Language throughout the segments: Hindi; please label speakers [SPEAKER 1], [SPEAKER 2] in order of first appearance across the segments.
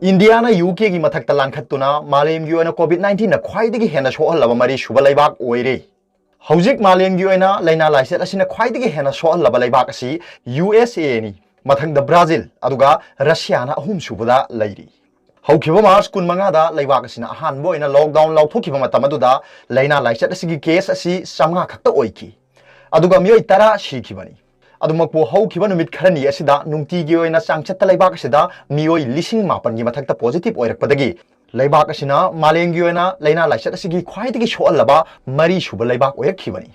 [SPEAKER 1] इंडिया ना यूके की मथक लाखत्तुना मालेम की कोविड-19 ना ख्वाइदगी हेना सोहल्लबा मरी सुबा लैबाक ओइरे हौजिक मालेम की लैना लाइसेट असिना ख्वाइदगी हेना सोहल्लबा लैबाक असि USA नि मथंगदा ब्राजिल अदुगा रशिया ना अहुम सुबदा लैरी हौखिबा मार्च 15 दा लैबाक असिना अहानबो इना लॉकडाउन लौथोखिबा मतम अदुदा लैना लाइसेट असिगी केस असि 500 खक्ता ओइकी अदुगा मियोय 10 सिखिबनी अदुमकपो हौखिबा नुमित खरनी असिदा नुंगतीगी ओइना चांगचत्ता लैबाक असिदा मियोय 50,000 की मथक्ता पॉजिटिव ओइरकपदगी लैबाक असिना मालेमगी ओइना लैना लाइसेट असिगी ख्वाइदगी सोहल्लबा मरी सुबा लैबाक ओइरखिबनी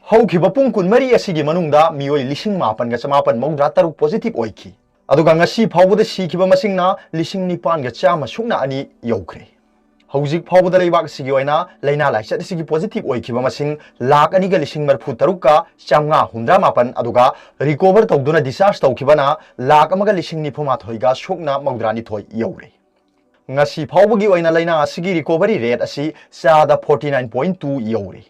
[SPEAKER 1] हौखिबा पुंग 12 असिगी मनुंगदा मियोय 50,993 पॉजिटिव ओइखी अदुगा ngasi फावबदा सिखिबा मसिंगना 9,900 सुकना अनि यौख्रे हौजिक फावबदा लैबाक सिगी ओइना लैना लाइसेट सिगी पॉजिटिव ओइखिबा मसिंग 2,43,300 का 558 अदुगा रिकवर तौदुना डिस्चार्ज तौखिबना 1,9,9,9 गा सुकना 92 यौरे ngasi फावबगी ओइना लैना सिगी रिकवरी रेट असि चादा 49.2 यौरे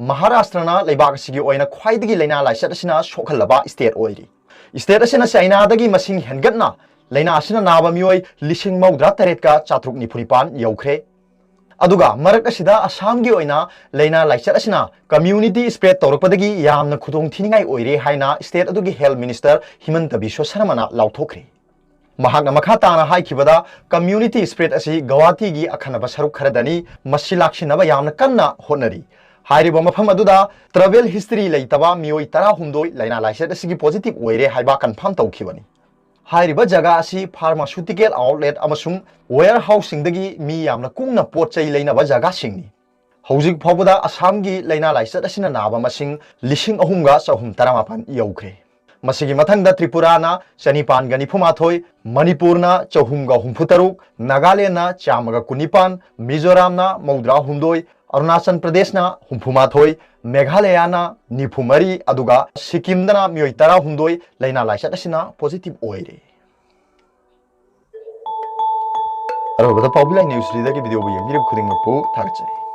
[SPEAKER 1] महाराष्ट्रना लैबाक सिगी ओइना ख्वाइदगी लैना लाइसेट असिना सोखलबा स्टेट ओइरी स्टेट असिना चाइनादगी मसिंग हेनगतना लैना असिना नाबा मियोय 1,093 का 495 यौख्रे अदुगा मरक असिदा असमगी ओइना लैना लाइसेट असिना कम्युनिटी स्प्रेड तौरकपदगी यामना खुदोंग थिनिंगाई ओइरे हाइना स्टेट अदुगी हेल्थ मिनिस्टर हिमंत बिश्व शर्माना लाउथोख्रे महाकना मखा ताना हाइखिबदा कम्युनिटी स्प्रेड असि गवाहाटी गी अखनबा सरुक खरदनी मसि लाखिनबा यामना कन्ना होनरी हाइरिबा मफम अदुदा ट्रैवल हिस्ट्री लैतबा मियोय 12 लैना लाइसेट असिगी पॉजिटिव ओइरे हाइबा कन्फर्म तौखिबनी हाइरिबा जगह असि फार्मास्यूटिकल आउटलेट अमसुंग वेयर हाउसिंगदगी मी यामना कुंगना पोट चै लैनबा जगह सिंगनी हौजिक फावबदा असमगी लैना लाइसेट असिना नाबा मसिंग 3,494 यौख्रे मसिगी मथंगदा त्रिपुराना 9,998 मणिपुरना 463 नागालैंडना 119 मिजोरामना 138 अरुणाचल प्रदेशना 64 मेघालयना 94 अदुगा सिक्किमदना मियोय 18 लैना लाइसेट असिना पॉजिटिव ओइरे अरोबदा पाबुलाई न्यूज रीडर की video bu yengirib khudingmakpu thakchai